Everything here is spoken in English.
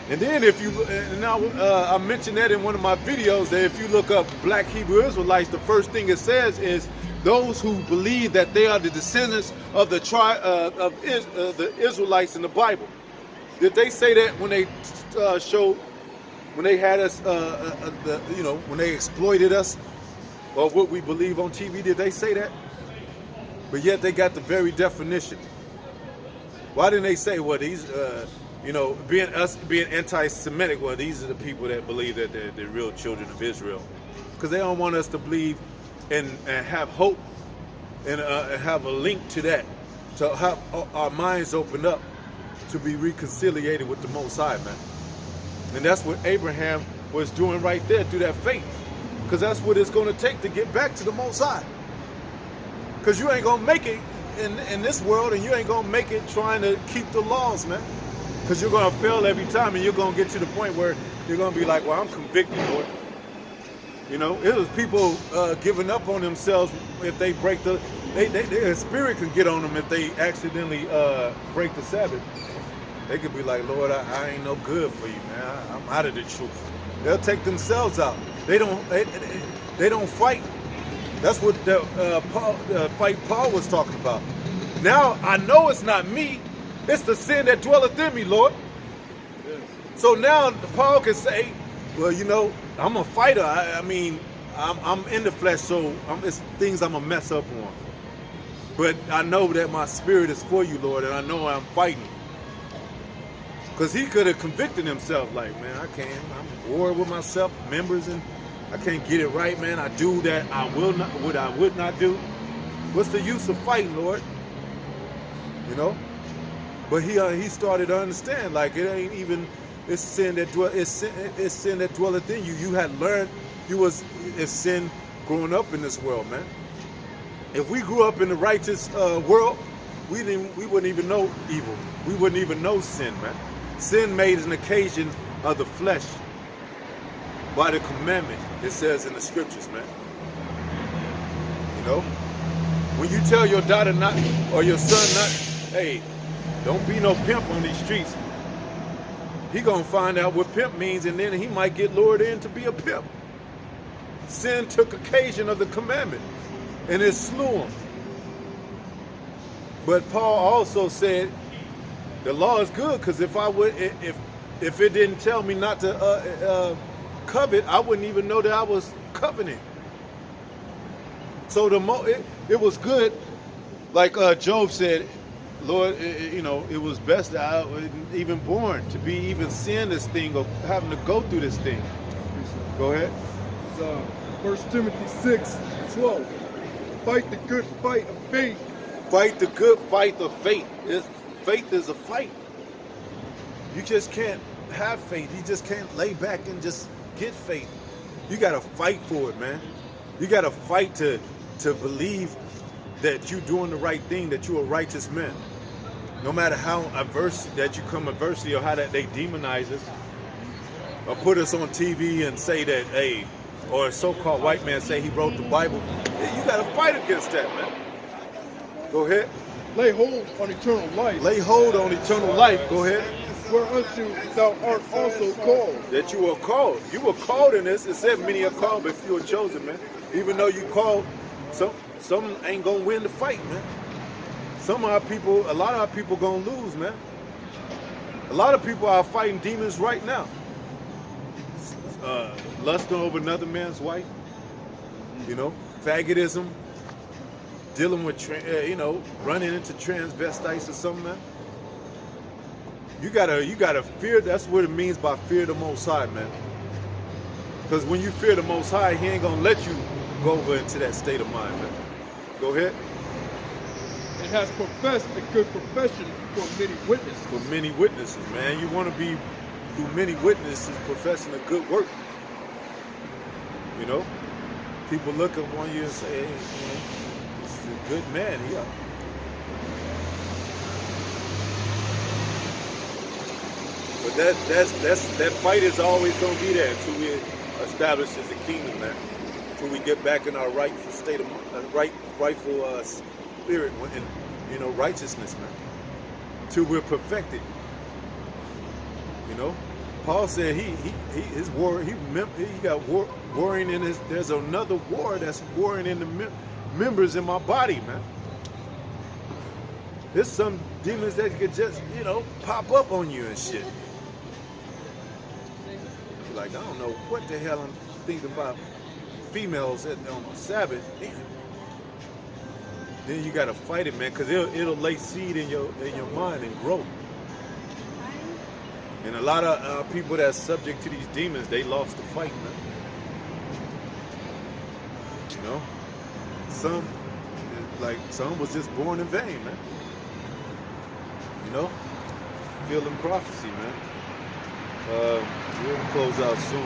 And then if you, and now I mentioned that in one of my videos, that if you look up black Hebrew Israelites, the first thing it says is those who believe that they are the descendants of the the Israelites in the Bible. Did they say that when they showed, when they had us, when they exploited us or what we believe on TV? Did they say that? But yet they got the very definition. Why didn't they say, well, these, being anti-Semitic, well, these are the people that believe that they're the real children of Israel? Because they don't want us to believe and have hope and have a link to that, to have our minds opened up to be reconciliated with the Most High, man. And that's what Abraham was doing right there through that faith. Because that's what it's going to take to get back to the Most High. Because you ain't going to make it in this world, and you ain't going to make it trying to keep the laws, man. Because you're going to fail every time, and you're going to get to the point where you're going to be like, well, I'm convicted, Lord. You know, it was people giving up on themselves if they break their spirit can get on them if they accidentally break the Sabbath. They could be like, Lord, I ain't no good for you, man. I'm out of the truth. They'll take themselves out. They don't fight. That's what the fight Paul was talking about. Now I know it's not me. It's the sin that dwelleth in me, Lord. Yes. So now Paul can say, well, you know, I'm a fighter. I mean, I'm in the flesh, so it's things I'm gonna mess up on. But I know that my spirit is for you, Lord, and I know I'm fighting. Because he could have convicted himself, like, man, I'm at war with myself, members, and I can't get it right, man. I do that I will not, what I would not do. What's the use of fighting, Lord? You know? But he started to understand, like, it ain't even, it's sin that dwelleth in you. You had learned it's sin growing up in this world, man. If we grew up in the righteous world, we wouldn't even know evil. We wouldn't even know sin, man. Sin made an occasion of the flesh by the commandment, it says in the scriptures, man. You know? When you tell your daughter not, or your son not, hey, don't be no pimp on these streets, he gonna find out what pimp means, and then he might get lured in to be a pimp. Sin took occasion of the commandment, and it slew him. But Paul also said, the law is good, because if it didn't tell me not to covet, I wouldn't even know that I was coveting. So it was good, like Job said, Lord, it was best that I wasn't even born to be even seeing this thing or having to go through this thing. Go ahead. It's 1 Timothy 6:12. Fight the good fight of faith. Fight the good fight of faith. Faith is a fight. You just can't have faith. You just can't lay back and just get faith. You got to fight for it, man. You got to fight to believe that you're doing the right thing, that you're a righteous man. No matter how that you come adversity, or how that they demonize us or put us on TV and say that, hey, or a so-called white man say he wrote the Bible. You got to fight against that, man. Go ahead. Lay hold on eternal life. Lay hold on eternal life. Go ahead. Whereunto thou art also called. That you were called. You were called in this. It said many are called, but few are chosen, man. Even though you called, some ain't gonna win the fight, man. A lot of our people gonna lose, man. A lot of people are fighting demons right now. Lusting over another man's wife. You know, faggotism. Dealing with, running into transvestites or something, man. You gotta fear. That's what it means by fear the Most High, man. Because when you fear the Most High, He ain't gonna let you go over into that state of mind, man. Go ahead. It has professed a good profession for many witnesses. For many witnesses, man. You want to be through many witnesses professing a good work. You know, people look upon you and say, hey, this is a good man here. But that fight is always gonna be there until we establish as a kingdom, man. Until we get back in our rightful state of rightful spirit and righteousness, man. Till we're perfected. Paul said his war he got warring in his. There's another war that's warring in the members in my body, man. There's some demons that could just pop up on you and shit. Like, I don't know what the hell I'm thinking about females on Sabbath. Then you gotta fight it, man, because it'll lay seed in your mind and grow. And a lot of people that's subject to these demons, they lost the fight, man. Some was just born in vain, man. Feeling prophecy, man. We'll close out soon.